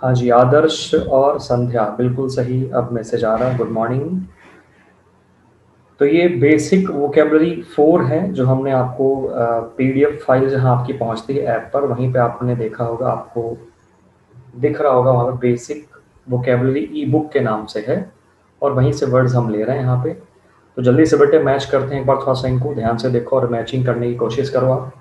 हाँ जी, आदर्श और संध्या बिल्कुल सही। अब मैसेज आ रहा है, गुड मॉर्निंग। तो ये बेसिक वोकेबलरी 4 है जो हमने आपको पीडीएफ फाइल जहाँ आपकी पहुँचती है ऐप पर, वहीं पे आपने देखा होगा, आपको दिख रहा होगा वहाँ पे बेसिक वोकेबलरी ई बुक के नाम से है, और वहीं से वर्ड्स हम ले रहे हैं यहाँ पे। तो जल्दी से बेटे मैच करते हैं, एक बार थोड़ा सा इनको ध्यान से देखो और मैचिंग करने की कोशिश करो आप।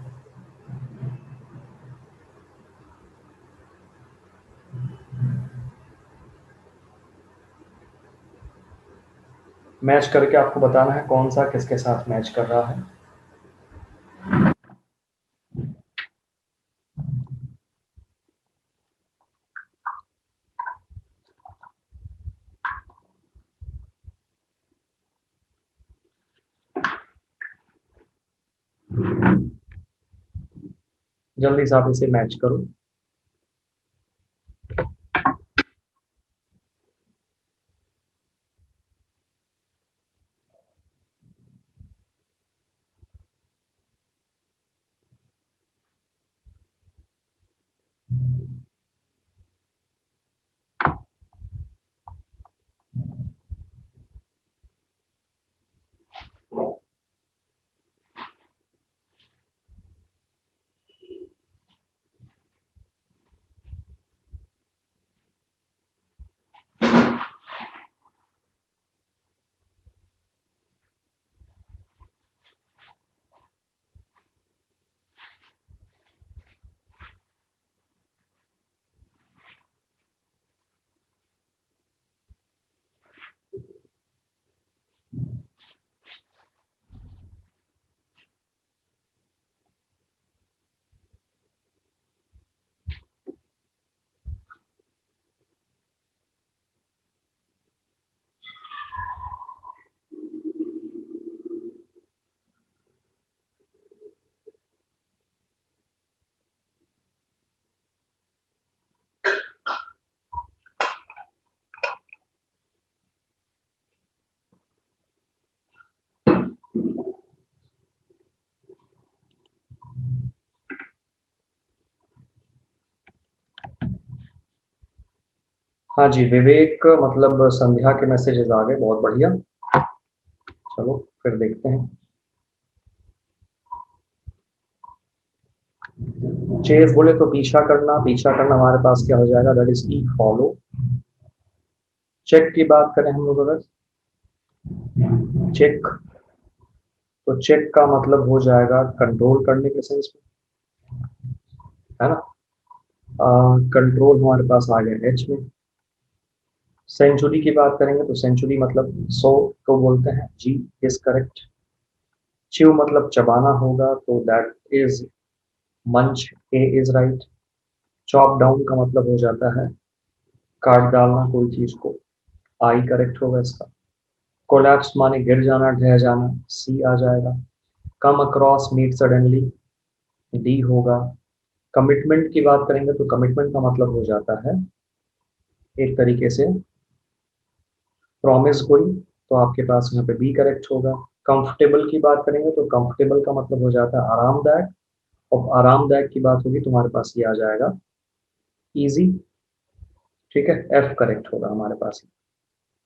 मैच करके आपको बताना है कौन सा किसके साथ मैच कर रहा है। जल्दी से आप इसे मैच करो। हाँ जी, विवेक मतलब संध्या के मैसेजेस आ गए, बहुत बढ़िया। चलो फिर देखते हैं। चेस बोले तो पीछा करना, पीछा करना हमारे पास क्या हो जाएगा, दैट इज की फॉलो। चेक की बात करें हम लोग अगर, चेक, तो चेक का मतलब हो जाएगा कंट्रोल करने के सेंस में, है ना। कंट्रोल हमारे पास आ गया एच में। सेंचुरी की बात करेंगे तो सेंचुरी मतलब 100 को बोलते हैं, जी इज करेक्ट। च्यू मतलब चबाना होगा, तो दैट इज मंच, ए इज राइट। चॉप डाउन का मतलब हो जाता है काट डालना कोई चीज को, आई करेक्ट होगा इसका। कोलैप्स माने गिर जाना, ढह जाना, सी आ जाएगा। Come across, meet suddenly, D होगा। कमिटमेंट की बात करेंगे तो कमिटमेंट का मतलब हो जाता है एक तरीके से प्रॉमिस कोई, तो आपके पास यहाँ पे बी करेक्ट होगा। कंफर्टेबल की बात करेंगे तो कंफर्टेबल का मतलब हो जाता है आरामदायक, और आरामदायक की बात होगी तुम्हारे पास ये आ जाएगा इजी। ठीक है, एफ करेक्ट होगा हमारे पास।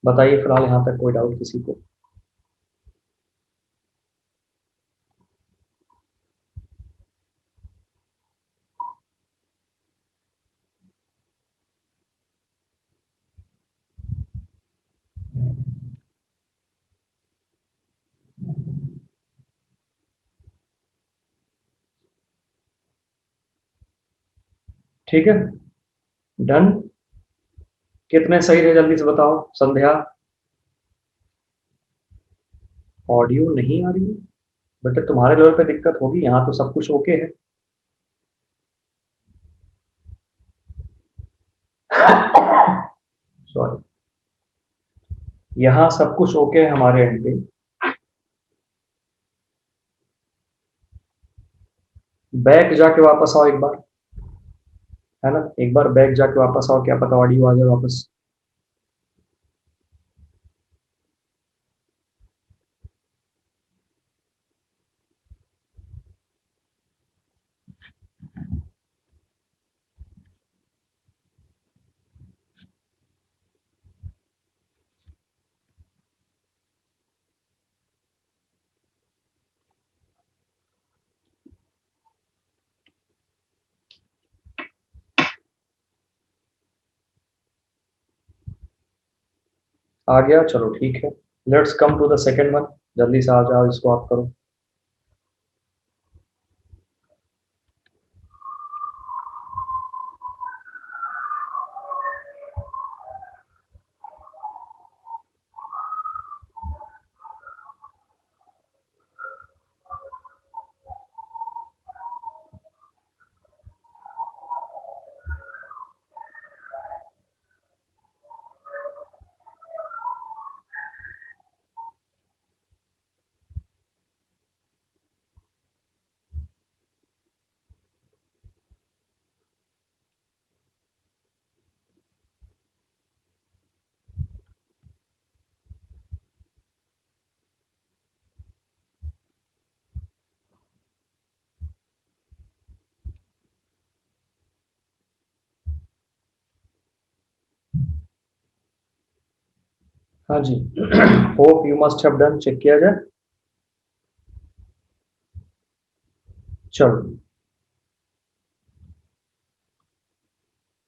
बताइए फिलहाल यहाँ तक कोई डाउट किसी को। ठीक है, डन। कितने सही रहे जल्दी से बताओ संध्या। ऑडियो नहीं आ रही है बेटा, तुम्हारे लेवल पे दिक्कत होगी, यहाँ तो सब कुछ ओके है। सॉरी, यहाँ सब कुछ ओके है हमारे एंड पे। बैक जाके वापस आओ एक बार, है ना, एक बार बैक जाके वापस आओ, क्या पता ऑडियो आ जाए वापस। आ गया, चलो ठीक है। Let's come to the second one. जल्दी से आ जाओ, इसको आप करो। हाँ जी। Hope you must have done. Check किया जाए। चलो,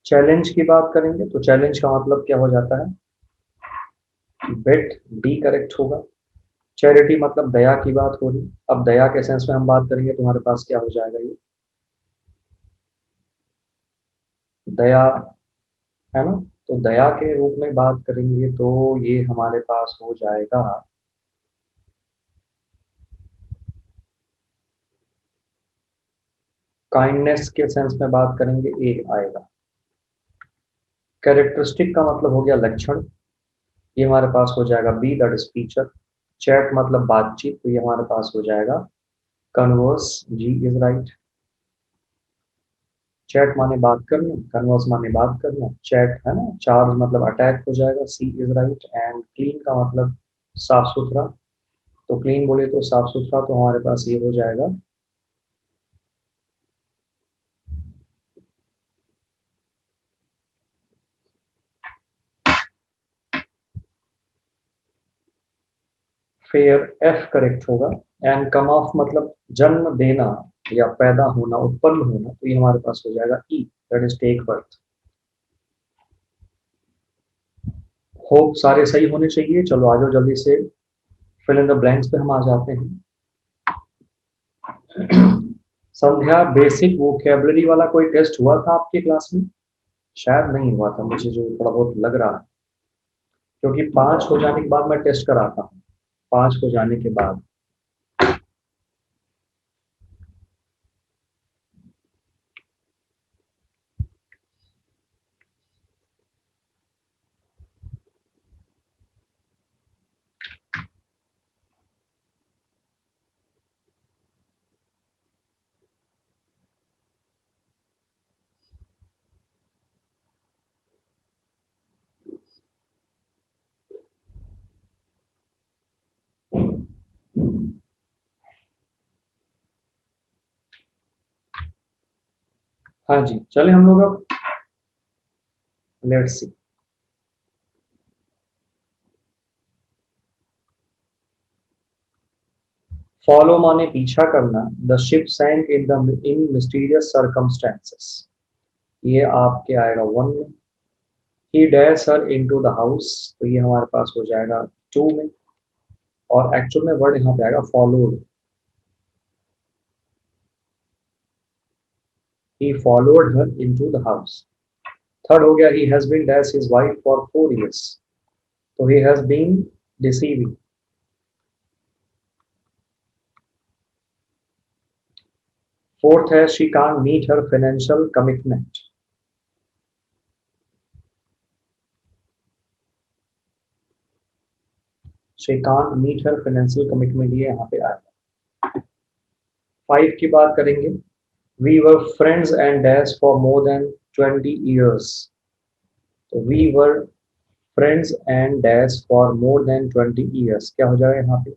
चैलेंज की बात करेंगे तो चैलेंज का मतलब क्या हो जाता है? बेट। डी करेक्ट होगा। चैरिटी मतलब दया की बात हो रही। अब दया के सेंस में हम बात करेंगे, तुम्हारे पास क्या हो जाएगा ये? दया, है ना? तो दया के रूप में बात करेंगे तो ये हमारे पास हो जाएगा। काइंडनेस के सेंस में बात करेंगे, ए आएगा। कैरेक्टरिस्टिक का मतलब हो गया लक्षण। ये हमारे पास हो जाएगा B, that is feature. Chat मतलब बातचीत, तो ये हमारे पास हो जाएगा converse, G is right. Chat माने बात करना, कन्वर्स माने बात करना, चैट है ना। चार्ज मतलब अटैक हो जाएगा, सी इज राइट। एंड क्लीन का मतलब साफ सुथरा। तो क्लीन बोले तो साफ सुथरा, तो हमारे पास ये हो जाएगा। फेयर, एफ करेक्ट होगा। एंड कम ऑफ मतलब जन्म देना या पैदा होना, उत्पन्न होना, तो ये हमारे पास हो जाएगा E, that is take birth. Hope सारे सही होने चाहिए। चलो आ जाओ जल्दी से, फिल इन द ब्लैंक्स पे हम आ जाते हैं। संध्या, बेसिक वोकेबलरी वाला कोई टेस्ट हुआ था आपके क्लास में? शायद नहीं हुआ था, मुझे जो थोड़ा बहुत लग रहा है, क्योंकि 5 हो जाने के बाद मैं टेस्ट कराता हूँ। 5 हो जाने के बाद। हाँ जी, चले हम लोग अब। Let's see. फॉलो माने पीछा करना। The ship sank in mysterious circumstances, ये आपके आएगा 1 में। He dash her into the house, तो ये हमारे पास हो जाएगा 2 में। और एक्चुअल में वर्ड यहाँ पे आएगा followed. He followed her into the house. Third हो गया, he has been dash his wife for 4 years, तो he has been deceiving. Fourth है, she can't meet her financial commitment. She can't meet her financial commitment, ये यहाँ पे आएगा। 5 की बात करेंगे। We were friends and dash for more than 20 years, तो we were friends and dash for more than 20 years, क्या हो जाएगा यहाँ पे?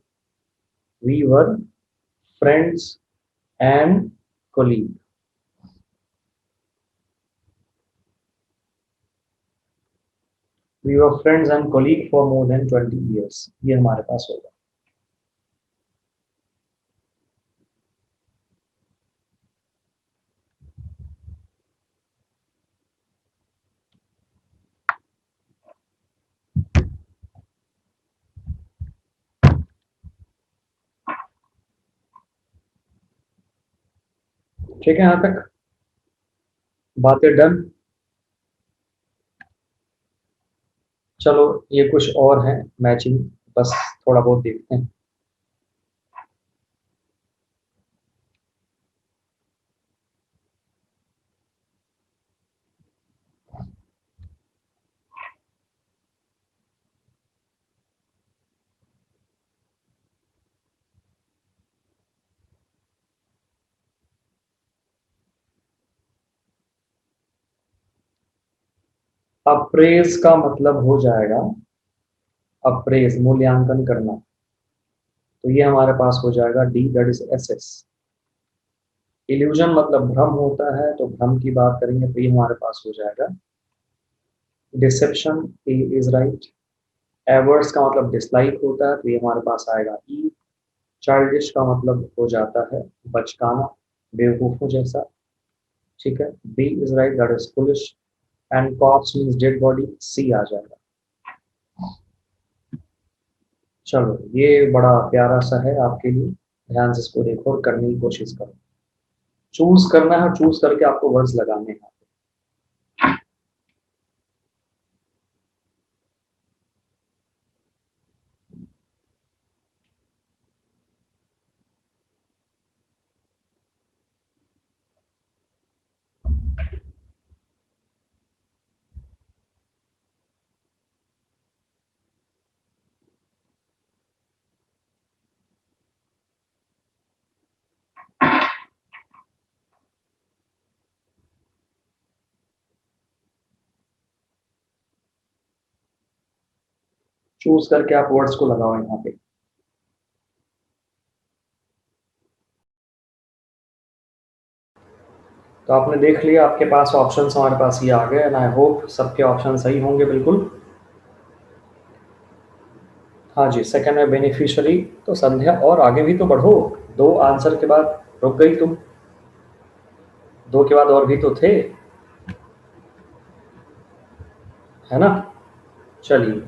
We were friends and colleague. We were friends and colleague for more than 20 years, ये हमारे पास होगा। ठीक है, यहां तक बातें डन। चलो ये कुछ और है मैचिंग, बस थोड़ा बहुत देखते हैं। अप्रेज का मतलब हो जाएगा, अप्रेज मूल्यांकन करना, तो ये हमारे पास हो जाएगा D, that is S. Illusion मतलब भ्रम होता है, तो भ्रम की बात करेंगे तो ये हमारे पास हो जाएगा deception, A is right. Averse का मतलब डिसलाइक होता है, तो ये हमारे पास आएगा ई। चाइल्डिश का मतलब हो जाता है बचकाना, बेवकूफों जैसा। ठीक है, B is right, that is foolish. And corpse means dead body, C आ जाएगा। चलो ये बड़ा प्यारा सा है आपके लिए, ध्यान से इसको देखो और करने की कोशिश करो। चूज करना है, चूज करके आपको वर्ड्स लगाने हैं। चूज करके आप वर्ड्स को लगाओ यहाँ पे। तो आपने देख लिया, आपके पास ऑप्शंस हमारे पास ये आ गए, एंड आई होप सबके ऑप्शन सही होंगे बिल्कुल। हाँ जी, सेकंड में बेनिफिशियरी। तो संध्या और आगे भी तो बढ़ो, दो आंसर के बाद रुक गई तुम, दो के बाद और भी तो थे, है ना। चलिए,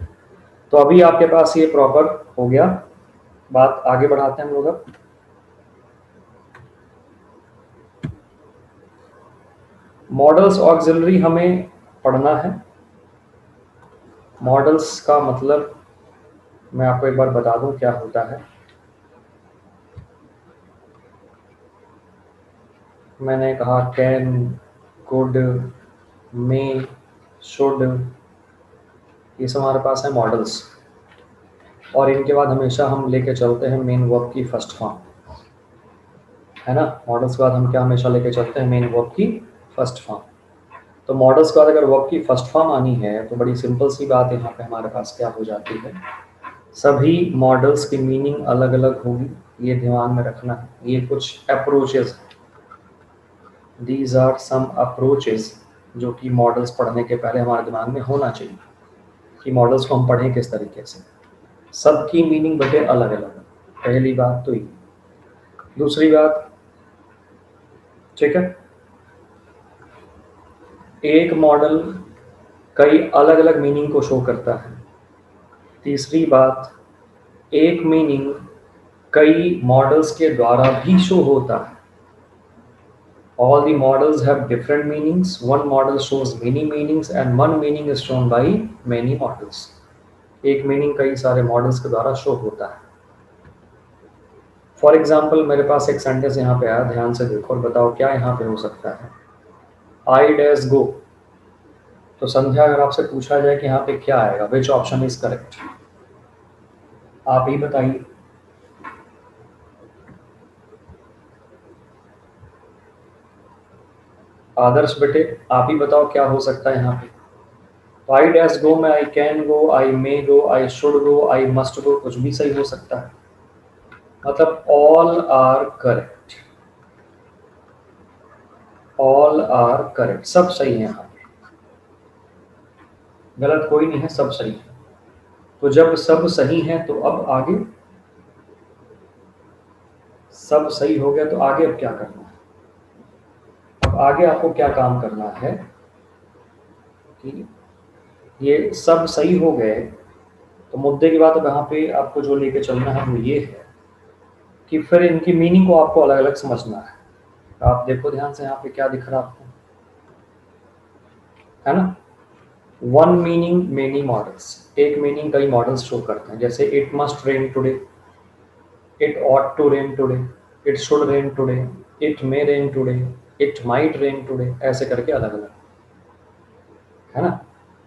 तो अभी आपके पास ये प्रॉपर हो गया, बात आगे बढ़ाते हैं हम लोग अब। मॉडल्स ऑक्सिलरी हमें पढ़ना है। मॉडल्स का मतलब मैं आपको एक बार बता दूं क्या होता है। मैंने कहा कैन, कुड, मे, शुड, ये सब हमारे पास है मॉडल्स, और इनके बाद हमेशा हम लेके चलते हैं मेन वर्ब की फर्स्ट फॉर्म, है ना। मॉडल्स के बाद हम क्या हमेशा लेके चलते हैं, मेन वर्ब की फर्स्ट फॉर्म। तो मॉडल्स के बाद अगर वर्ब की फर्स्ट फॉर्म आनी है तो बड़ी सिंपल सी बात यहाँ पे हमारे पास क्या हो जाती है, सभी मॉडल्स की मीनिंग अलग अलग होगी, ये ध्यान में रखना है। ये कुछ approaches, these are some approaches जो कि मॉडल्स पढ़ने के पहले हमारे दिमाग में होना चाहिए, कि मॉडल्स को हम पढ़ें किस तरीके से। सबकी मीनिंग बटे अलग अलग, पहली बात तो ये। दूसरी बात, ठीक है, एक मॉडल कई अलग अलग मीनिंग को शो करता है। तीसरी बात, एक मीनिंग कई मॉडल्स के द्वारा भी शो होता है। All the models have different meanings. One model shows many meanings and one meaning is shown by many models. एक मीनिंग कई सारे मॉडल्स के द्वारा शो होता है। फॉर एग्जाम्पल मेरे पास एक सेंटेंस यहाँ पे आया, ध्यान से देखो और बताओ क्या यहाँ पे हो सकता है। आई डैश गो, तो संध्या अगर आपसे पूछा जाए कि यहाँ पे क्या आएगा, विच ऑप्शन इज करेक्ट, आप ही बताइए। आदर्श बेटे, आप ही बताओ क्या हो सकता है यहाँ पे। तो आई डैश गो में I can go, I may go, I should go, I must go, कुछ भी सही हो सकता है। मतलब all are correct, all are correct, सब सही है यहाँ पे, गलत कोई नहीं है, सब सही है। तो जब सब सही है तो अब आगे, सब सही हो गया तो आगे अब क्या करना है। अब आगे आपको क्या काम करना है कि ये सब सही हो गए, तो मुद्दे की बात अब यहाँ पे आपको जो लेके चलना है वो ये है कि फिर इनकी मीनिंग को आपको अलग अलग समझना है। आप देखो ध्यान से यहाँ पे क्या दिख रहा है आपको, है ना। वन मीनिंग मेनी मॉडल्स, एक मीनिंग कई मॉडल्स शो करते हैं। जैसे it must rain today, it ought to rain today, it should rain today, it may rain today, it might rain today, ऐसे करके अलग अलग, है ना।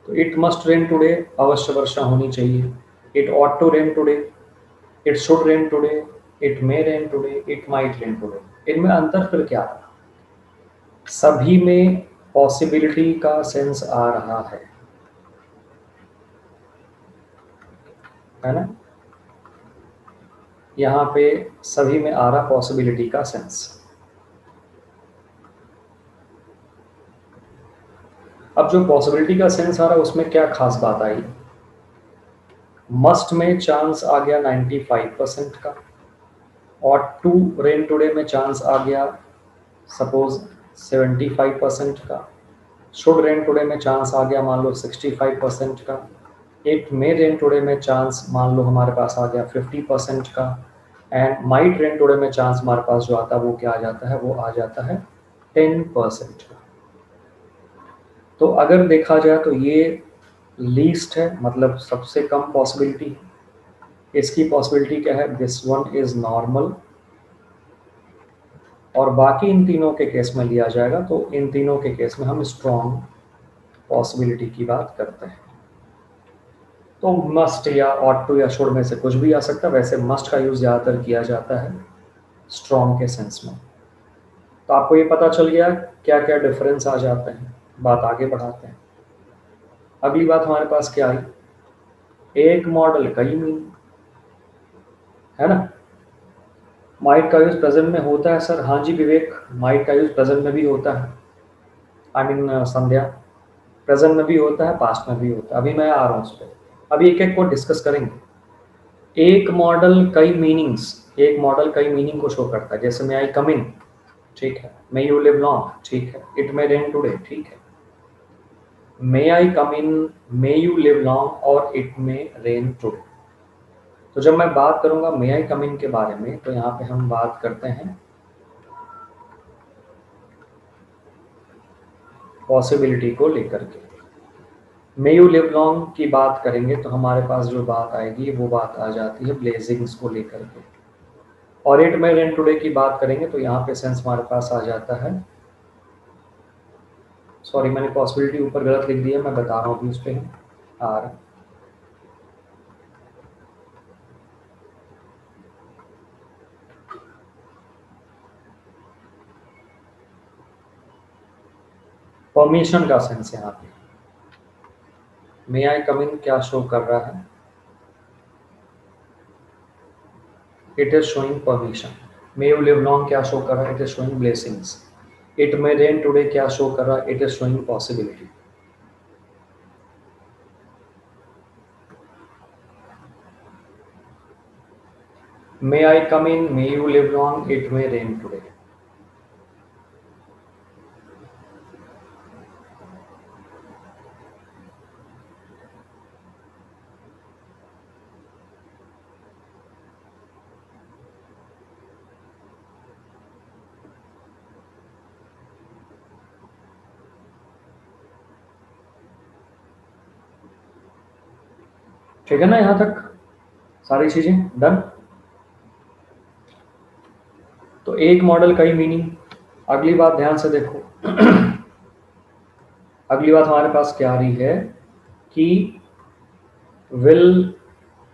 तो इट मस्ट रेन टुडे, अवश्य वर्षा होनी चाहिए। It ought to rain today, it should rain today, it may rain today, it might rain today. इनमें अंतर फिर क्या है, सभी में पॉसिबिलिटी का सेंस आ रहा है ना। यहाँ पे सभी में आ रहा पॉसिबिलिटी का सेंस। अब जो पॉसिबिलिटी का सेंस आ रहा है उसमें क्या खास बात आई, मस्ट में चांस आ गया 95% का, और टू रेन टुडे में चांस आ गया सपोज 75% का, शुड रेन टुडे में चांस आ गया मान लो 65% का, इट मे रेन टुडे में चांस मान लो हमारे पास आ गया 50% का, एंड माइट रेन टुडे में चांस हमारे पास जो आता है वो क्या आ जाता है, वो आ जाता है 10% का। तो अगर देखा जाए तो ये लीस्ट है, मतलब सबसे कम पॉसिबिलिटी। इसकी पॉसिबिलिटी क्या है, दिस वन इज नॉर्मल। और बाकी इन तीनों के केस में लिया जाएगा तो इन तीनों के केस में हम स्ट्रॉन्ग पॉसिबिलिटी की बात करते हैं। तो मस्ट या ऑट टू या शुड में से कुछ भी आ सकता है, वैसे मस्ट का यूज ज़्यादातर किया जाता है स्ट्रॉन्ग के सेंस में। तो आपको ये पता चल गया क्या क्या डिफरेंस आ जाते हैं। बात आगे बढ़ाते हैं। अगली बात हमारे पास क्या आई, एक मॉडल कई मीनिंग, है ना। माइट का यूज प्रेजेंट में होता है सर, हाँ जी विवेक, माइट का यूज प्रेजेंट में भी होता है। आई मीन संध्या, प्रेजेंट में भी होता है, पास्ट में भी होता है। अभी मैं आ रहा हूँ उस पर, अभी एक एक को डिस्कस करेंगे। एक मॉडल कई मीनिंग्स, एक मॉडल कई मीनिंग को शो करता है। जैसे मे आई कम इन, ठीक है, मे यू लिव लॉन्ग, ठीक है, इट मे रेन टुडे, ठीक है। मे आई come in, may you live long और इट मे रेन टुडे। तो जब मैं बात करूंगा मे आई कम इन के बारे में तो यहाँ पे हम बात करते हैं पॉसिबिलिटी को लेकर के। मे यू लिव लॉन्ग की बात करेंगे तो हमारे पास जो बात आएगी वो बात आ जाती है ब्लेसिंग्स को लेकर के। और इट मे रेन टुडे की बात करेंगे तो यहाँ पे सेंस हमारे पास आ जाता है, सॉरी मैंने पॉसिबिलिटी ऊपर गलत लिख दिया, मैं बता रहा हूँ अभी उस पर आ रहा। परमिशन का सेंस यहाँ पे मे आई कम इन क्या शो कर रहा है, it is showing permission. May you live long क्या शो कर रहा है, it is showing blessings. It may rain today क्या शो कर रहा है, it is showing possibility. May I come in, may you live long, it may rain today. ठीक है ना, यहाँ तक सारी चीजें डन। तो एक मॉडल कई मीनिंग। अगली बात ध्यान से देखो अगली बात हमारे पास क्या आ रही है कि विल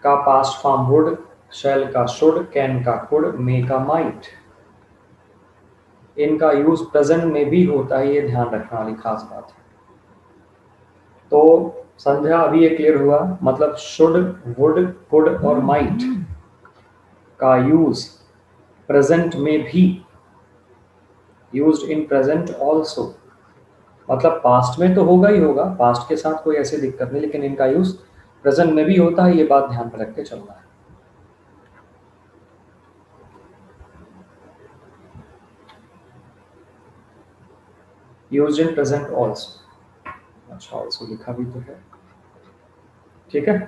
का पास्ट फॉर्म वुड, शैल का शुड, कैन का कुड, मे का माइट। इनका यूज प्रेजेंट में भी होता है, ये ध्यान रखने वाली खास बात है। तो संध्या अभी ये क्लियर हुआ, मतलब शुड, वुड, कुड और माइट का यूज प्रेजेंट में भी, यूज्ड इन प्रेजेंट ऑल्सो, मतलब पास्ट में तो होगा ही होगा, पास्ट के साथ कोई ऐसी दिक्कत नहीं, लेकिन इनका यूज प्रेजेंट में भी होता है, ये बात ध्यान में रख के चलना है। यूज्ड इन प्रेजेंट ऑल्सो, अच्छा ऑल्सो लिखा भी तो है, ठीक है।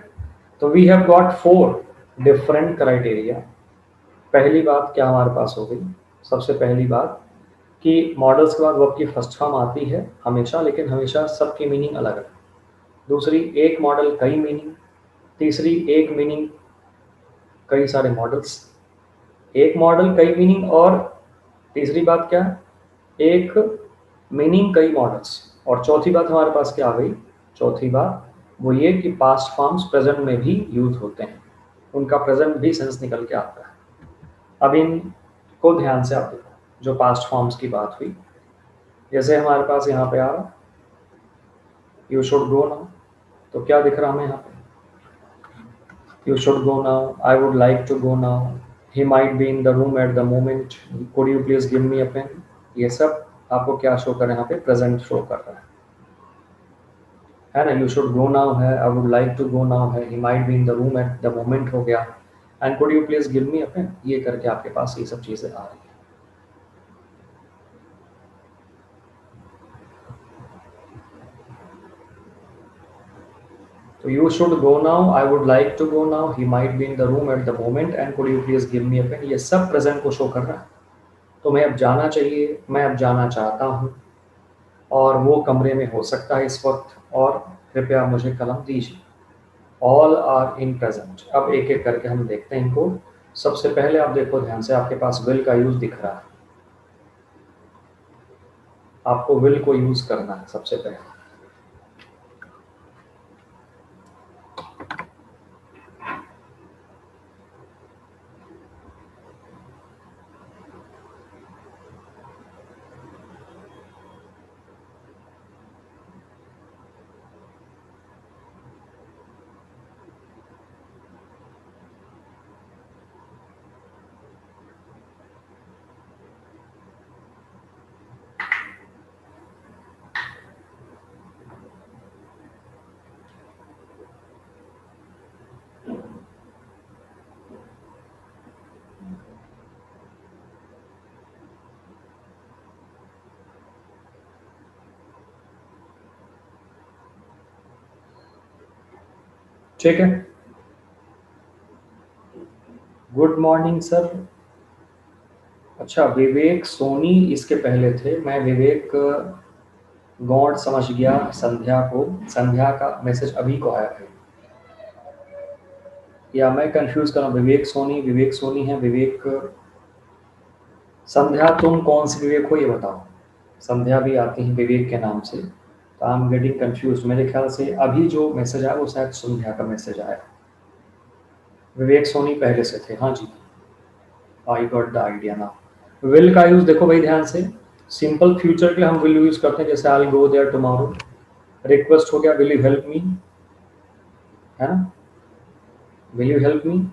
तो we have got 4 different criteria. पहली बात क्या हमारे पास हो गई, सबसे पहली बात कि मॉडल्स के बाद वर्ब की फर्स्ट फॉर्म आती है हमेशा, लेकिन हमेशा सबकी मीनिंग अलग है। दूसरी, एक मॉडल कई मीनिंग। तीसरी, एक मीनिंग कई सारे मॉडल्स। एक मॉडल कई मीनिंग, और तीसरी बात क्या है, एक मीनिंग कई मॉडल्स। और चौथी बात हमारे पास क्या आ गई, चौथी बात वो ये कि पास्ट फॉर्म्स प्रेजेंट में भी यूज होते हैं, उनका प्रेजेंट भी सेंस निकल के आता है। अब इनको ध्यान से आप देखो, जो पास्ट फॉर्म्स की बात हुई, जैसे हमारे पास यहाँ पे आ रहा यू शुड गो नाउ, तो क्या दिख रहा हमें यहाँ पे, you should go now, I would like to go now, he might be in the room at the moment, could you please give me a pen. ये सब आपको क्या शो कर रहे हैं, यहाँ पे प्रेजेंट शो कर रहा है ना। यू शुड गो नाउ है, I would like to go now है, he might be in the room at the moment हो गया, and could you please give me a pen, ये करके आपके पास ये सब चीजें आ रही है। तो you should go now, I would like to go now, he might be in the room at the moment, and could you please give me a pen, ये सब प्रेजेंट को शो कर रहा है। तो मैं अब जाना चाहिए, मैं अब जाना चाहता हूँ, और वो कमरे में हो सकता है इस वक्त, और कृपया मुझे कलम दीजिए। All are in present. अब एक एक करके हम देखते हैं इनको। सबसे पहले आप देखो ध्यान से, आपके पास विल का यूज दिख रहा है, आपको विल को यूज करना है सबसे पहले। ठीक है, गुड मॉर्निंग सर। अच्छा, विवेक सोनी इसके पहले थे, मैं विवेक गौड़ समझ गया संध्या को, संध्या का मैसेज अभी को आया है, या मैं कंफ्यूज कर रहा हूँ, विवेक सोनी है, विवेक संध्या, तुम कौन सी विवेक हो ये बताओ। संध्या भी आती है विवेक के नाम से, तो आई एम गेटिंग कंफ्यूज। मेरे ख्याल से अभी जो मैसेज आया वो शायद संध्या का मैसेज आया। विवेक सोनी पहले से थे, हाँ जी, I got the idea now. Will का यूज देखो भाई ध्यान से, सिंपल फ्यूचर के लिए हम विल यूज करते हैं, जैसे I will go there tomorrow. Request हो गया विल यू हेल्प मी, है ना, will you help me.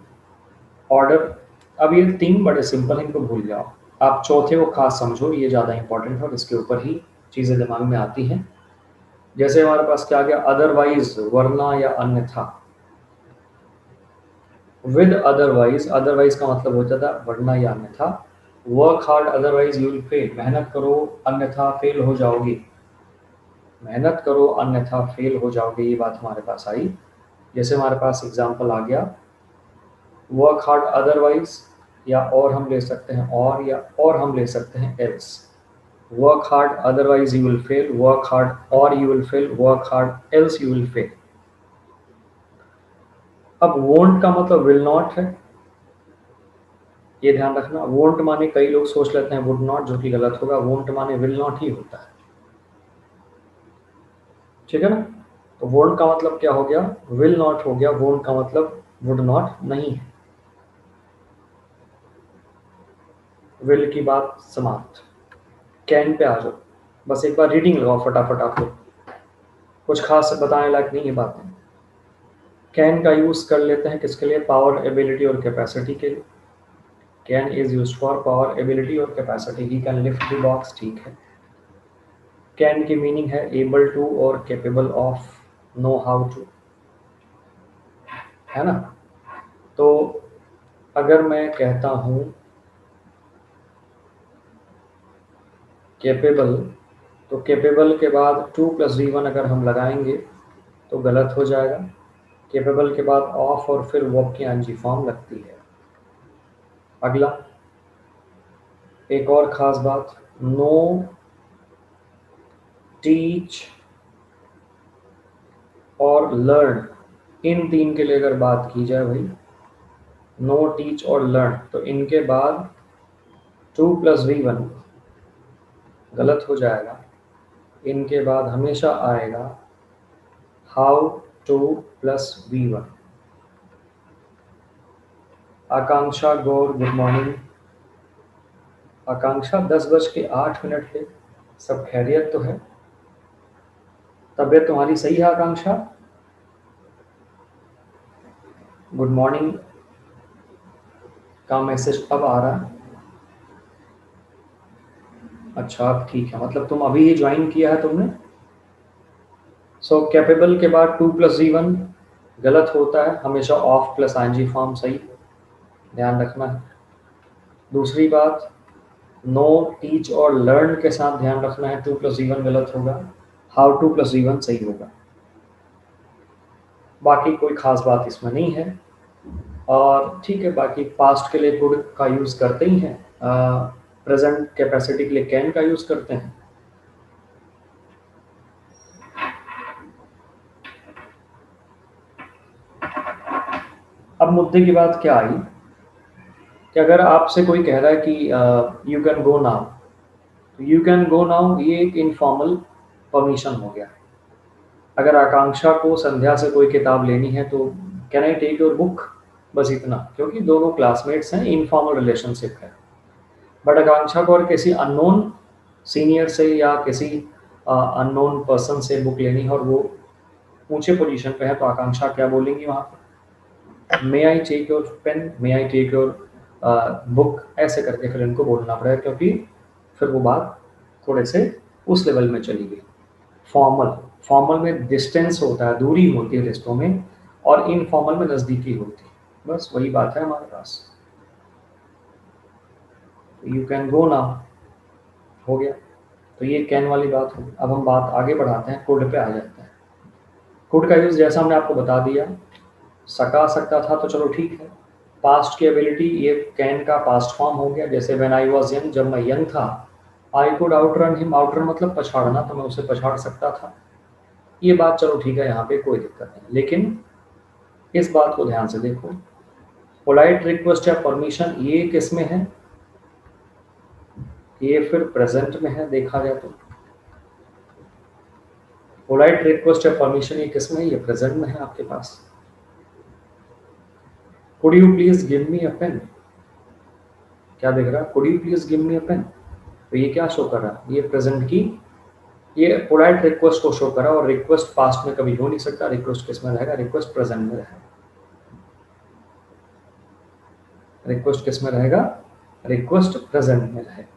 Order, अब ये तीन बड़े सिंपल हैं, इनको भूल जाओ। आप चौथे को खास समझो, ये ज़्यादा इंपॉर्टेंट है और इसके ऊपर ही चीज़ें दिमाग में आती हैं। जैसे हमारे पास क्या आ गया, अदरवाइज, वरना या अन्यथा। विद अदरवाइज, अदरवाइज का मतलब हो जाता है वरना या अन्यथा। Work hard otherwise you will fail, मेहनत करो अन्यथा फेल हो जाओगे, मेहनत करो अन्यथा फेल हो जाओगे, ये बात हमारे पास आई। जैसे हमारे पास एग्जाम्पल आ गया, वर्क हार्ड अदरवाइज, या और हम ले सकते हैं और, या और हम ले सकते हैं else. Work hard otherwise you will fail, work hard और you will fail, work hard else you will fail. अब वोंट का मतलब विल नॉट है, ये ध्यान रखना। वोंट माने कई लोग सोच लेते हैं वुड नॉट, जो कि गलत होगा, वोंट माने विल नॉट ही होता है, ठीक है ना। तो वोंट का मतलब क्या हो गया, विल नॉट हो गया, वोंट का मतलब वुड नॉट नहीं है। विल की बात समाप्त। कैन पे आ जाओ, बस एक बार रीडिंग लगाओ फटाफट आप लोग, कुछ खास बताने लायक नहीं है बातें। कैन का यूज कर लेते हैं किसके लिए, पावर, एबिलिटी और कैपेसिटी के लिए। Can is use for power, ability और capacity, he can lift the box, ठीक है। कैन की मीनिंग है एबल टू और capable of, know how to, है ना। तो अगर मैं कहता हूं कैपेबल, तो कैपेबल के बाद टू प्लस वी वन अगर हम लगाएंगे तो गलत हो जाएगा। कैपेबल के बाद ऑफ और फिर वर्ब की एनजी फॉर्म लगती है। अगला, एक और ख़ास बात, नो, टीच और लर्न, इन तीन के लिए अगर बात की जाए भाई, नो, टीच और लर्न, तो इनके बाद 2 + V1 गलत हो जाएगा। इनके बाद हमेशा आएगा how to +V1। Akanksha Gaur, good morning. Akanksha 10:08 पे, सब खैरियत तो है? तबीयत तुम्हारी सही है आकांक्षा? गुड मॉर्निंग का मैसेज अब आ रहा है। अच्छा अब ठीक है, मतलब तुम अभी ही ज्वाइन किया है तुमने। सो कैपेबल के बाद 2 + V1 गलत होता है, हमेशा ऑफ +ING फॉर्म सही, ध्यान रखना है। दूसरी बात, नो, टीच और लर्न के साथ ध्यान रखना है, 2 + V1 गलत होगा, हाउ टू +V1 सही होगा। बाकी कोई खास बात इसमें नहीं है। और ठीक है, बाकी पास्ट के लिए कुड का यूज़ करते ही हैं, प्रेजेंट कैपेसिटी के लिए कैन का यूज़ करते हैं। अब मुद्दे की बात क्या आई कि अगर आपसे कोई कह रहा है कि यू कैन गो नाउ, तो यू कैन गो नाउ ये एक इनफॉर्मल परमिशन हो गया। अगर आकांक्षा को संध्या से कोई किताब लेनी है तो can I take your book, बस इतना, क्योंकि दोनों क्लासमेट्स हैं, इनफॉर्मल रिलेशनशिप है। बट आकांक्षा को और किसी अननोन सीनियर से या किसी अननोन पर्सन से बुक लेनी है और वो ऊंचे पोजीशन पे है, तो आकांक्षा क्या बोलेंगी वहां पर? May I take your pen, may I take your book, ऐसे करके फिर इनको बोलना पड़ेगा, क्योंकि फिर वो बात थोड़े से उस लेवल में चली गई। फॉर्मल, फॉर्मल में डिस्टेंस होता है, दूरी होती है रिश्तों में, और इनफॉर्मल में नज़दीकी होती है। बस वही बात है हमारे पास। यू कैन गो नाउ हो गया, तो ये कैन वाली बात होगी। अब हम बात आगे बढ़ाते हैं, कुड पे आ जाते हैं। कुड का यूज़ जैसा हमने आपको बता दिया, सका सकता था तो चलो ठीक है। पास्ट की एबिलिटी, ये कैन का पास्ट फॉर्म हो गया। जैसे व्हेन आई वाज यंग, जब मैं यंग था, I could outrun him, outrun मतलब पछाड़ना, तो मैं उसे पछाड़ सकता था। ये बात चलो ठीक है, यहाँ पे कोई दिक्कत नहीं, लेकिन इस बात को ध्यान से देखो, पोलाइट रिक्वेस्ट या परमिशन ये किस में है? ये फिर प्रेजेंट में है, देखा जाए तो पोलाइट रिक्वेस्ट या परमिशन ये किस में है? ये प्रेजेंट में है आपके पास। Could you please give me a pen, क्या दिख रहा है? Could you please give me a pen, तो ये क्या शो कर रहा है? ये प्रेजेंट की, ये पोलाइट रिक्वेस्ट को शो कर रहा है, और रिक्वेस्ट पास्ट में कभी हो नहीं सकता। रिक्वेस्ट किस में रहेगा? रिक्वेस्ट प्रेजेंट में रहेगा। रिक्वेस्ट किस में रहेगा? रिक्वेस्ट प्रेजेंट में रहेगा।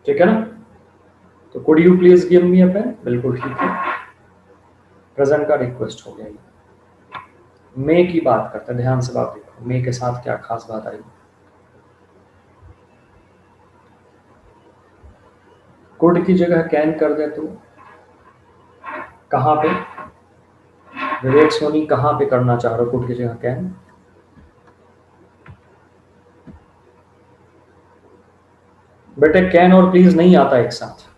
ठीक है ना? तो could you please give me a pen बिल्कुल ठीक है, प्रेजेंट का रिक्वेस्ट हो गया। ये मे की बात करते हैं, ध्यान से बात देखो, मे के साथ क्या खास बात आई। कुड की जगह कैन कर दे तो कहाँ पे? विवेक सोनी कहाँ पे करना चाह रहे हो कुड की जगह कैन? बेटे कैन और प्लीज नहीं आता एक साथ।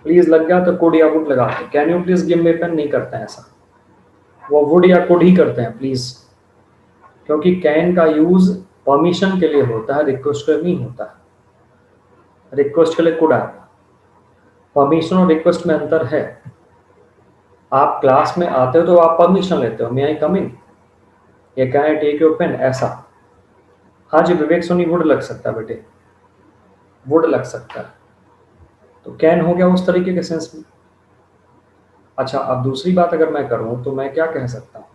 प्लीज लग गया तो कुड या वुड लगाते, can you please give me pen नहीं करते हैं ऐसा, वो वुड या कुड ही करते हैं प्लीज, क्योंकि कैन का यूज परमिशन के लिए होता है, रिक्वेस्ट के लिए नहीं होता है। रिक्वेस्ट के लिए कुड आएगा। परमिशन और रिक्वेस्ट में अंतर है। आप क्लास में आते हो तो आप परमिशन लेते हो, मे आई कम इन, या can I take your pen, ऐसा। हाँ जी, विवेक सोनी वुड लग सकता है बेटे, वुड लग सकता है, तो कैन हो गया उस तरीके के सेंस में। अच्छा, अब दूसरी बात अगर मैं करूं तो मैं क्या कह सकता हूं?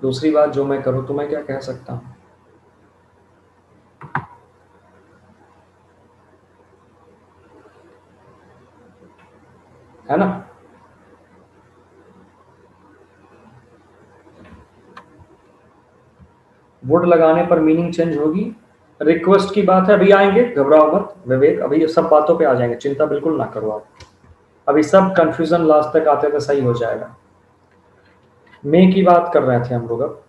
दूसरी बात जो मैं करूं तो मैं क्या कह सकता हूं? है ना? वुड लगाने पर मीनिंग चेंज होगी। रिक्वेस्ट की बात है, अभी आएंगे, घबराओ मत विवेक, अभी ये सब बातों पे आ जाएंगे, चिंता बिल्कुल ना करो आप। अभी सब कंफ्यूजन लास्ट तक आते तो सही हो जाएगा। मे की बात कर रहे थे हम लोग अब।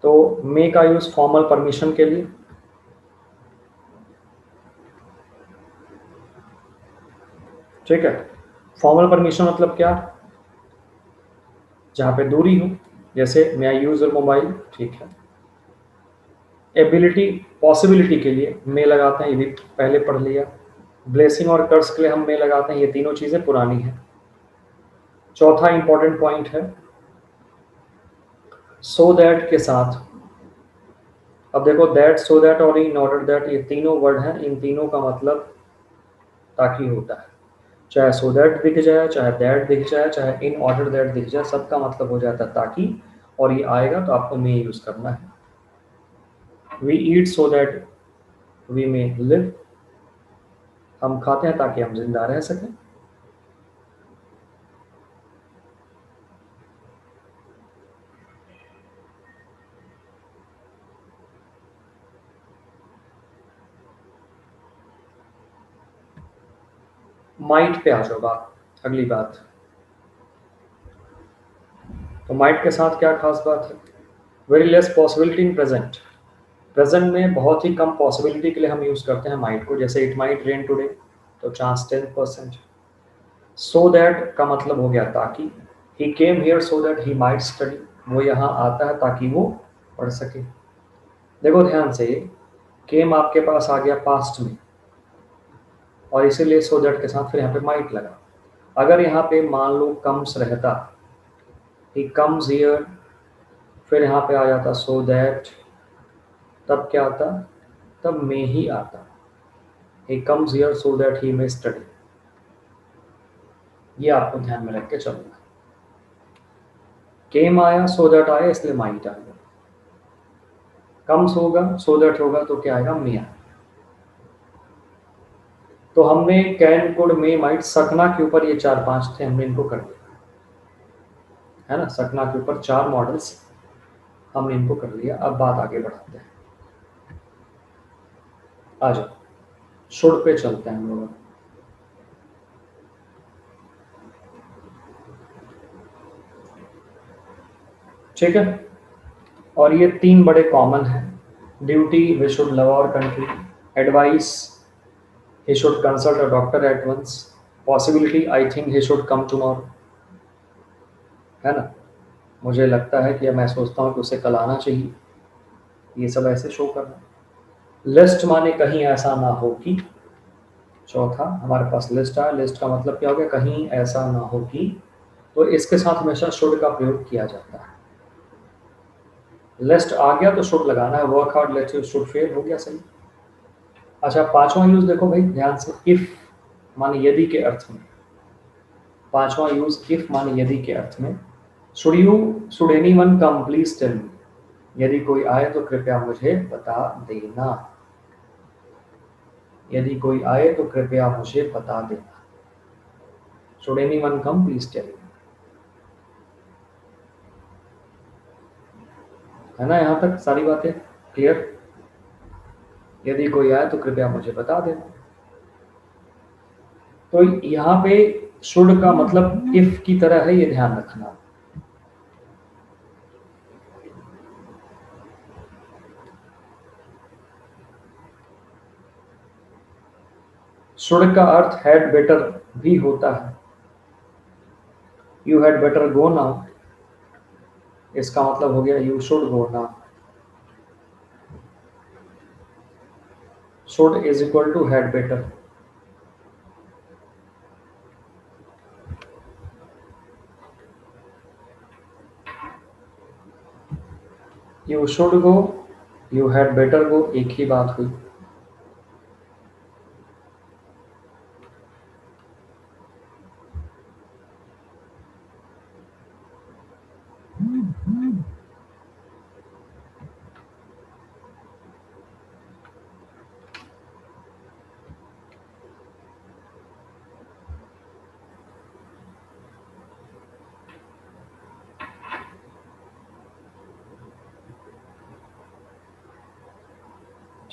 तो मे का यूज फॉर्मल परमिशन के लिए। ठीक है, फॉर्मल परमिशन मतलब क्या? जहां पे दूरी हो, जैसे मे आई यूज योर मोबाइल, ठीक है। एबिलिटी, पॉसिबिलिटी के लिए मे लगाते हैं, ये भी पहले पढ़ लिया। ब्लेसिंग और कर्स के लिए हम मे लगाते हैं, ये तीनों चीजें पुरानी हैं। चौथा इंपॉर्टेंट पॉइंट है सो दैट के साथ। अब देखो, दैट, सो दैट और इन ऑर्डर दैट, ये तीनों वर्ड हैं, इन तीनों का मतलब ताकि होता है। चाहे सो दैट दिख जाए, चाहे दैट दिख जाए, चाहे इन ऑर्डर दैट दिख जाए, सबका मतलब हो जाता है ताकि। और ये आएगा तो आपको मे यूज करना है। We eat so that we may live, हम खाते हैं ताकि हम जिंदा रह सकें। माइट पे आ जाओ बात, अगली बात। तो माइट के साथ क्या खास बात है? Very less possibility in present. Present में बहुत ही कम पॉसिबिलिटी के लिए हम यूज करते हैं माइट को, जैसे इट माइट रेन टुडे, तो चांस 10%। सो दैट का मतलब हो गया ताकि। He came here so that he might study, वो यहाँ आता है ताकि वो पढ़ सके। देखो ध्यान से, केम आपके पास आ गया पास्ट में, और इसीलिए सो दैट के साथ फिर यहाँ पे माइट लगा। अगर यहाँ पे मान लो कम्स रहता, ही कम्स हियर, फिर यहाँ पे आ जाता सो दैट, तब क्या आता? तब मे ही आता। He comes here so that he may study. ये आपको ध्यान में रख के चलना है। केम आया, सो दैट आया, इसलिए माइट आ गया। कम्स होगा, सो दैट होगा, तो क्या आएगा? मे आएगा। तो हमने कैन, कुड, मे, माइट, सकना के ऊपर ये 4-5 थे, हमने इनको कर लिया है ना। सकना के ऊपर 4 मॉडल्स हमने इनको कर लिया। अब बात आगे बढ़ाते हैं, आ जाओ शुड पे चलते हैं हम लोग। ठीक है, और ये 3 बड़े कॉमन हैं। Duty, we should love our country. Advice, he should consult a doctor at once. Possibility, I think he should come tomorrow, है ना। मुझे लगता है कि मैं सोचता हूँ कि उसे कल आना चाहिए। ये सब ऐसे शो करना। लिस्ट माने कहीं ऐसा ना हो कि। चौथा हमारे पास लिस्ट आया, लिस्ट का मतलब क्या हो गया? कहीं ऐसा ना हो कि। तो इसके साथ हमेशा शुड का प्रयोग किया जाता है। लिस्ट आ गया तो शुड लगाना है। Work hard, let's you should fail, हो गया सही। अच्छा, पांचवा यूज देखो भाई ध्यान से, इफ माने यदि के अर्थ में। पांचवा यूज इफ माने यदि के अर्थ में। Should you, should anyone come please tell me, यदि कोई आए तो कृपया मुझे बता देना। यदि कोई आए तो कृपया मुझे बता देना। Should anyone come please tell me, है ना। यहाँ तक सारी बातें क्लियर? यदि कोई आए तो कृपया मुझे बता देना। तो यहाँ पे शुड का मतलब इफ की तरह है, ये ध्यान रखना। शुड का अर्थ हैड बेटर भी होता है। You had better go now, इसका मतलब हो गया you should go now. Should is equal to had better. You should go, you had better go, एक ही बात हुई।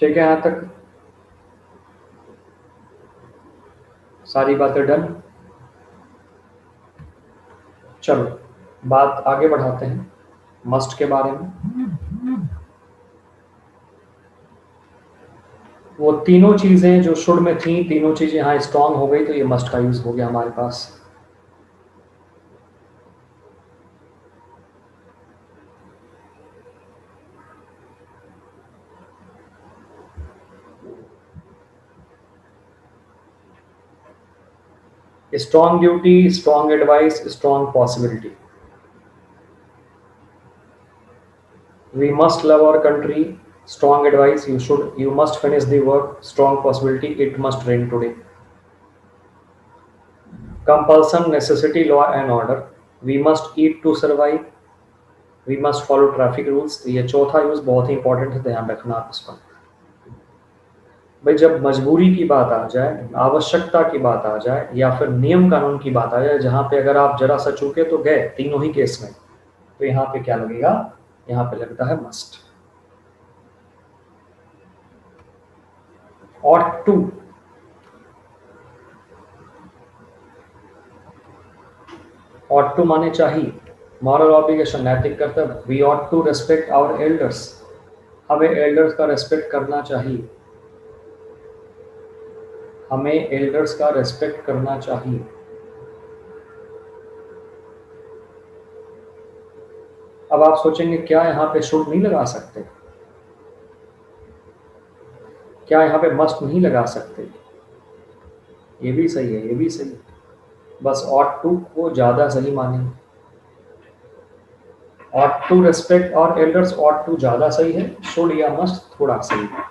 ठीक है, यहाँ तक सारी बातें डन। चलो बात आगे बढ़ाते हैं मस्ट के बारे में। वो तीनों चीजें जो शुड में थी, तीनों चीजें यहाँ स्ट्रांग हो गई, तो ये मस्ट का यूज हो गया हमारे पास। Strong duty, strong advice, strong possibility. We must love our country. Strong advice. You must finish the work. Strong possibility. It must rain today. Compulsion, necessity, law and order. We must eat to survive. We must follow traffic rules. ये चौथा use बहुत ही important है, ध्यान रखना आप इसका। भाई जब मजबूरी की बात आ जाए, आवश्यकता की बात आ जाए, या फिर नियम कानून की बात आ जाए, जहां पे अगर आप जरा सा चूके तो गए तीनों ही केस में, तो यहाँ पे क्या लगेगा? यहाँ पे लगता है must. ought to, ought to माने चाहिए, मॉरल ऑब्लिगेशन नैतिक कर्तव्य। We ought to respect our elders, हमें एल्डर्स का रेस्पेक्ट करना चाहिए, हमें एल्डर्स का रेस्पेक्ट करना चाहिए। अब आप सोचेंगे क्या यहाँ पे शुड नहीं लगा सकते, क्या यहाँ पे मस्ट नहीं लगा सकते? ये भी सही है, ये भी सही है, बस ought to को ज्यादा सही मानेंगे। ought to respect और elders ought to ज्यादा सही है, should या must थोड़ा सही है।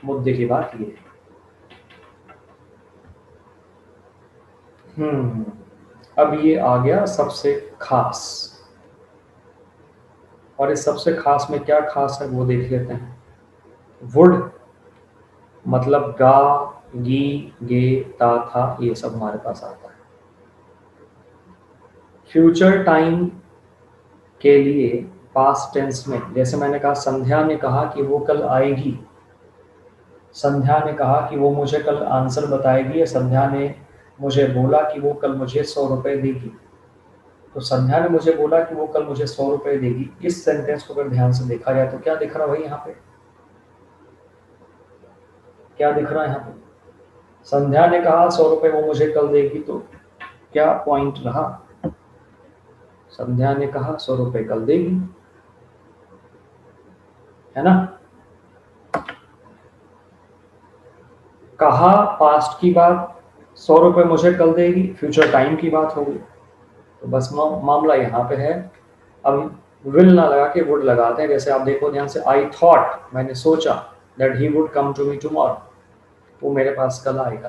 मुद्दे की बात ये है। अब ये आ गया सबसे खास, और इस सबसे खास में क्या खास है वो देख लेते हैं। वुड मतलब गा, गी, गे, ता, था, ये सब हमारे पास आता है। फ्यूचर टाइम के लिए पास्ट टेंस में, जैसे मैंने कहा संध्या ने कहा कि वो कल आएगी, संध्या ने कहा कि वो मुझे कल आंसर बताएगी, या संध्या ने मुझे बोला कि वो कल मुझे 100 रुपए देगी। तो संध्या ने मुझे बोला कि वो कल मुझे 100 रुपए देगी, इस सेंटेंस को अगर ध्यान से देखा जाए तो क्या दिख रहा भाई यहाँ पे? क्या दिख रहा है यहाँ पे? संध्या ने कहा 100 रुपए वो मुझे कल देगी, तो क्या पॉइंट रहा? संध्या ने कहा 100 रुपए कल देगी, है ना? कहा पास्ट की बात, 100 रुपए मुझे कल देगी, फ्यूचर टाइम की बात होगी, तो बस मामला यहाँ पे है। अब विल ना लगा के वुड लगाते हैं। जैसे आप देखो ध्यान से, आई थॉट, मैंने सोचा, that he would come to me tomorrow, वो मेरे पास कल आएगा।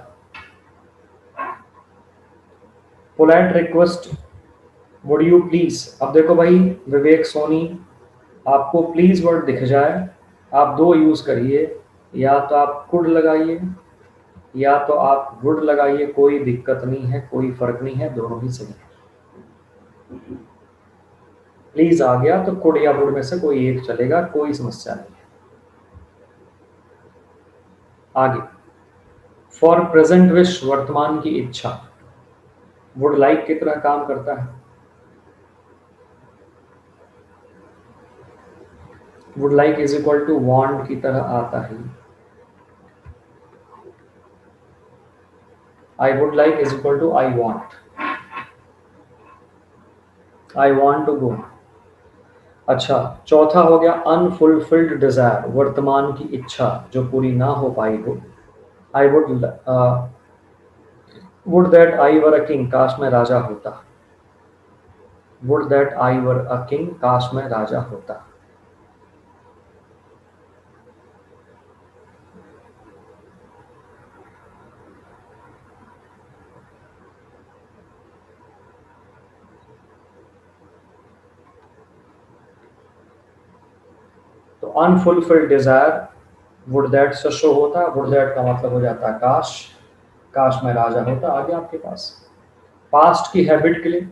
Polite request, would you please. अब देखो भाई विवेक सोनी, आपको प्लीज वर्ड दिख जाए, आप दो यूज करिए, या तो आप कुड लगाइए या तो आप वुड लगाइए, कोई दिक्कत नहीं है, कोई फर्क नहीं है, दोनों ही सही है। प्लीज आ गया तो कुड या वुड में से कोई एक चलेगा, कोई समस्या नहीं है। आगे, फॉर प्रेजेंट विश, वर्तमान की इच्छा, वुड लाइक की तरह काम करता है। Would like is equal to want की तरह आता है। I would like is equal to I want, I want to go. अच्छा, चौथा हो गया अनफुलफिल्ड डिजायर, वर्तमान की इच्छा जो पूरी ना हो पाई हो। I would that I were a king, काश मैं राजा होता। Would that I were a king, काश मैं राजा होता। तो अनफुलफिल्ड डिजायर वुड दैट से शो होता है, वुड दैट का मतलब हो जाता है काश, काश मैं राजा होता। आगे आपके पास पास्ट की हैबिट के लिए,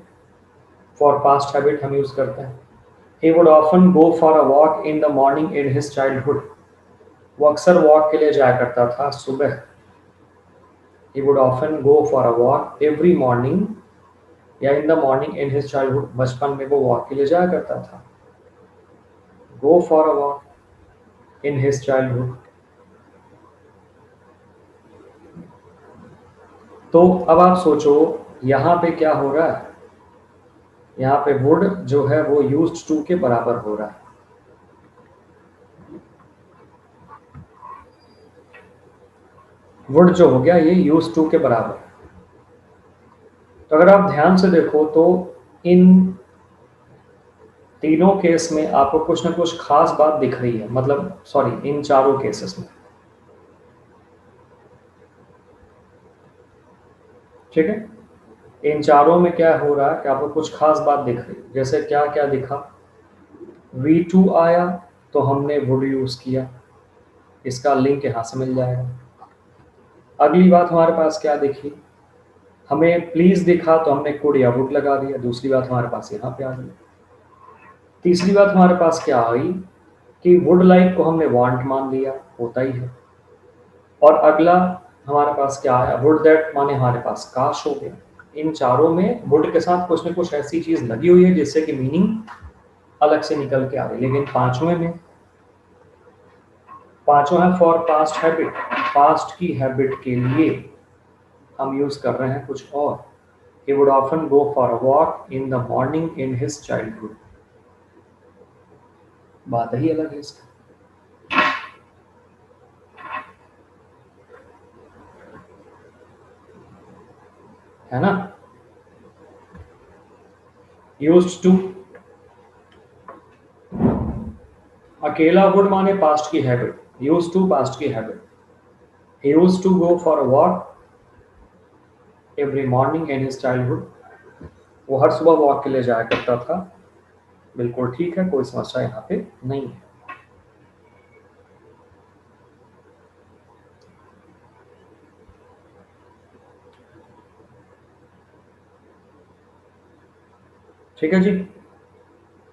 फॉर पास्ट हैबिट हम यूज करते हैं। He would often go for a walk in the morning in his childhood. वो अक्सर वॉक के लिए जाया करता था सुबह। He would often go for a walk every morning, या in the morning in his childhood, बचपन में वो वॉक के लिए जाया करता था। Go for a walk in his childhood. तो अब आप सोचो यहाँ पे क्या हो रहा है। यहाँ पे वुड जो है वो यूज्ड टू के बराबर हो रहा है। वुड जो हो गया ये यूज्ड टू के बराबर। तो अगर आप ध्यान से देखो तो इन तीनों केस में आपको कुछ ना कुछ खास बात दिख रही है, मतलब सॉरी इन चारों केसेस में। ठीक है, इन चारों में क्या हो रहा है कि आपको कुछ खास बात दिख रही है। जैसे क्या क्या दिखा, V2 आया तो हमने वुड यूज किया, इसका लिंक यहां से मिल जाएगा। अगली बात हमारे पास क्या दिखी, हमें प्लीज दिखा तो हमने कुड या वुड लगा दिया, दूसरी बात हमारे पास यहाँ पे आ गई। तीसरी बात हमारे पास क्या आई कि वुड लाइक को हमने वांट मान लिया, होता ही है। और अगला हमारे पास क्या आया, वुड दैट माने हमारे पास काश हो गया। इन चारों में वुड के साथ कुछ न कुछ ऐसी चीज लगी हुई है जिससे कि मीनिंग अलग से निकल के आ रही है। लेकिन पांचवें में, पांचवा है फॉर पास्ट हैबिट। पास्ट की हैबिट के लिए हम यूज कर रहे हैं कुछ और। He would often go for a walk in the morning in his childhood. बात ही अलग है इसकी, है ना। यूज्ड टू, अकेला वुड माने पास्ट की हैबिट, यूज्ड टू पास्ट की habit. He used to go for a walk every morning in his childhood. वो हर सुबह वॉक के लिए जाया करता था। बिल्कुल ठीक है, कोई समस्या यहाँ पे नहीं है। ठीक है जी,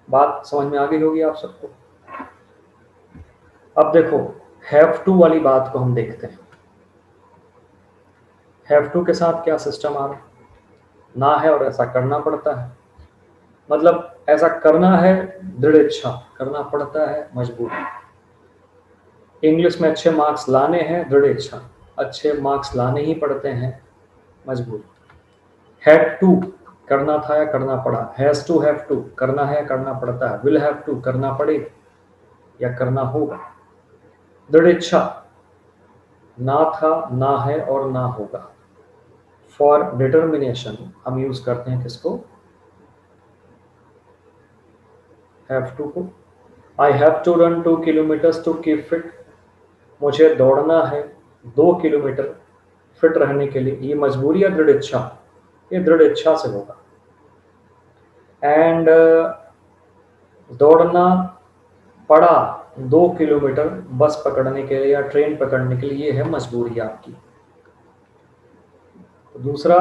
बात समझ में आ गई होगी आप सबको। अब देखो हैव टू वाली बात को हम देखते हैं। हैव टू के साथ क्या सिस्टम आ रहा है, ना है और ऐसा करना पड़ता है। मतलब ऐसा करना है दृढ़ इच्छा, करना पड़ता है मजबूरी। इंग्लिश में अच्छे मार्क्स लाने हैं दृढ़ इच्छा, अच्छे मार्क्स लाने ही पड़ते हैं मजबूरी। हैड टू करना था या करना पड़ा, हैज टू हैव टू करना है करना पड़ता है, विल हैव टू करना पड़े या करना होगा। दृढ़ इच्छा ना था, ना है और ना होगा। फॉर डिटर्मिनेशन हम यूज करते हैं किसको, हैव टू को। I have to run 2 kilometres to keep fit, मुझे दौड़ना है 2 किलोमीटर फिट रहने के लिए। ये मजबूरी या दृढ़ इच्छा, ये दृढ़ इच्छा से होगा। एंड दौड़ना पड़ा 2 किलोमीटर बस पकड़ने के लिए या ट्रेन पकड़ने के लिए, ये है मजबूरी आपकी। तो दूसरा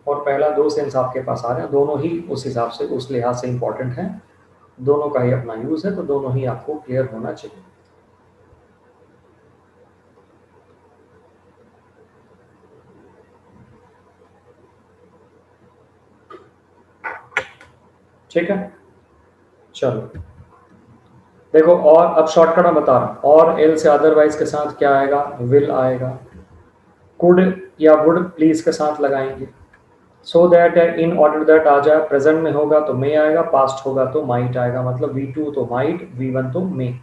और पहला दो सेंस आपके पास आ रहे हैं, दोनों ही उस हिसाब से उस लिहाज से इंपॉर्टेंट हैं। दोनों का ही अपना यूज है, तो दोनों ही आपको क्लियर होना चाहिए। ठीक है, चलो देखो। और अब शॉर्टकट में बता रहा हूं, और एल से अदरवाइज के साथ क्या आएगा, विल आएगा। कुड या वुड प्लीज के साथ लगाएंगे। So that in order that आ जाए, प्रेजेंट में होगा तो मे आएगा, पास्ट होगा तो माइट आएगा। मतलब V2 तो माइट, V1 तो मे।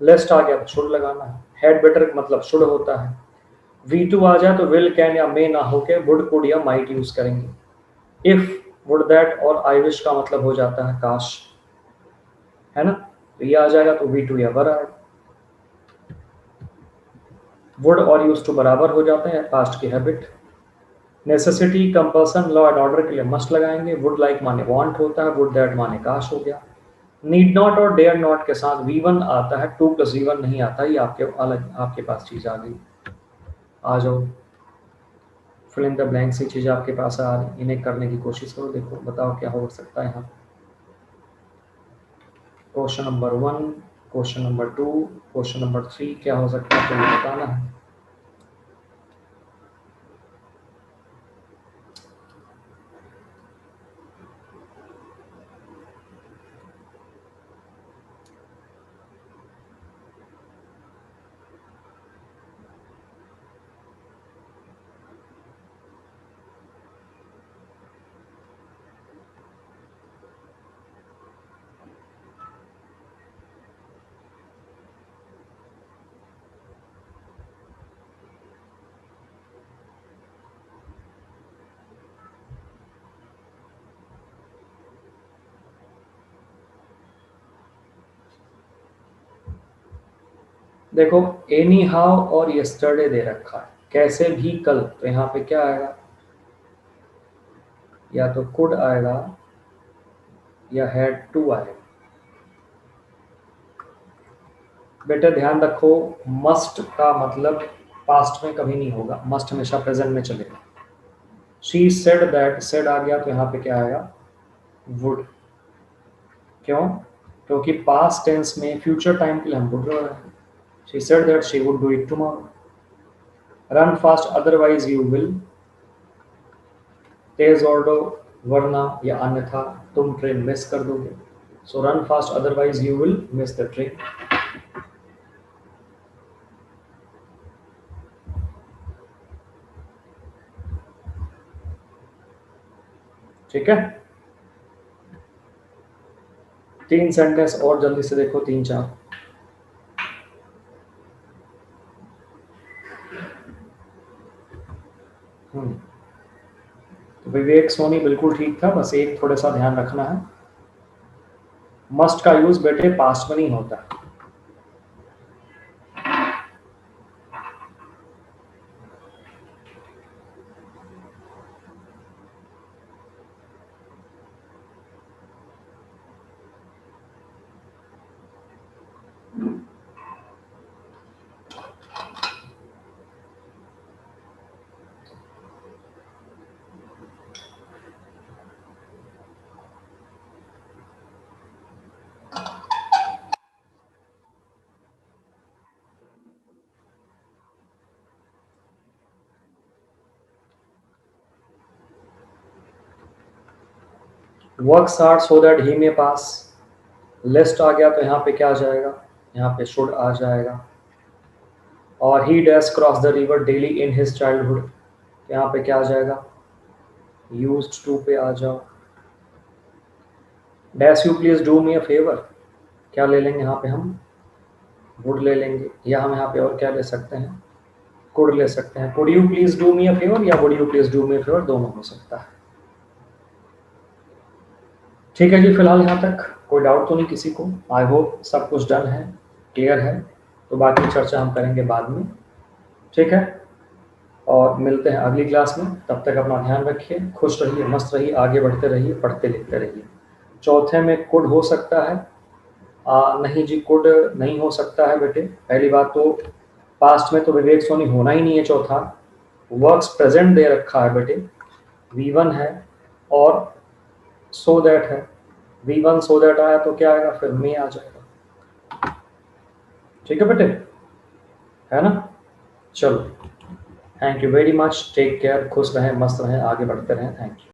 लेस्ट आ गया तो शुड लगाना है। हैड बेटर मतलब शुड होता है। V2 आ जाए तो विल कैन या मे ना होके वुड कुड या माइट यूज करेंगे। इफ वुड दैट और आई विश का मतलब हो जाता है काश, है ना। तो ये आ जाएगा तो V2 या वर आएगा। वुड और यूज टू बराबर हो जाते हैं पास्ट की habit. Necessity compulsion law and order के लिए मस्ट लगाएंगे। वुड लाइक माने वांट होता है, वुड दैट माने काश हो गया। नीड नॉट और डेयर नॉट के साथ V1 आता है, 2 + V1 नहीं आता। ये आपके अलग आपके पास चीज आ गई। आ जाओ, फिल इन द ब्लैंक सी चीज आपके पास आ रही, इन्हें करने की कोशिश करो, देखो बताओ क्या हो सकता है यहाँ। Question number 1, question number 2, question number 3 क्या हो सकता है, तो ये बताना है। देखो एनी हाउ और यस्टरडे दे रखा है, कैसे भी कल, तो यहाँ पे क्या आएगा, या तो कुड आएगा या हैड टू आएगा। बेटा ध्यान रखो, मस्ट का मतलब पास्ट में कभी नहीं होगा, मस्ट हमेशा प्रेजेंट में चलेगा। शी सेड दैट, सेड आ गया तो यहाँ पे क्या आएगा, वुड। क्यों? क्योंकि पास्ट टेंस में फ्यूचर टाइम के लिए हम वुड रहे हैं। She said that she would do it tomorrow. Run fast otherwise you will, तेज और दो, वरना या अन्यथा तुम ट्रेन मिस कर दोगे। So run fast otherwise you will miss the train. ठीक है, 3 सेंटेंस और जल्दी से देखो, 3 4। तो विवेक सोनी बिल्कुल ठीक था, बस एक थोड़ा सा ध्यान रखना है, मस्ट का यूज बेटे पास्ट में नहीं होता। Works hard so that he may pass, lest आ गया तो यहाँ पे क्या आ जाएगा, यहाँ पे शुड आ जाएगा। और ही dash cross the river daily in his childhood, यहाँ पे क्या आ जाएगा, यूज्ड टू पे आ जाओ। Dash you please do me a favour, क्या ले लेंगे यहाँ पे हम, वुड ले लेंगे, या हम यहाँ पे और क्या ले सकते हैं, कुड ले सकते हैं। Could you please do me a favour या would you please do me a favour, दोनों हो सकता है। ठीक है जी, फिलहाल यहाँ तक कोई डाउट तो नहीं किसी को, आई होप सब कुछ डन है, क्लियर है। तो बाकी चर्चा हम करेंगे बाद में, ठीक है। और मिलते हैं अगली क्लास में, तब तक अपना ध्यान रखिए, खुश रहिए, मस्त रहिए, आगे बढ़ते रहिए, पढ़ते लिखते रहिए। चौथे में कुड हो सकता है, नहीं जी कुड नहीं हो सकता है बेटे। पहली बात तो पास्ट में तो विवेक सोनी होना ही नहीं है चौथा, वर्क्स प्रेजेंट दे रखा है बेटे, V1 है और सो दैट है। V1 सो दैट आया तो क्या आएगा, फिर मे आ जाएगा। ठीक है बेटे, है ना। चलो, thank you very much, take care, खुश रहें, मस्त रहें, आगे बढ़ते रहें, थैंक यू।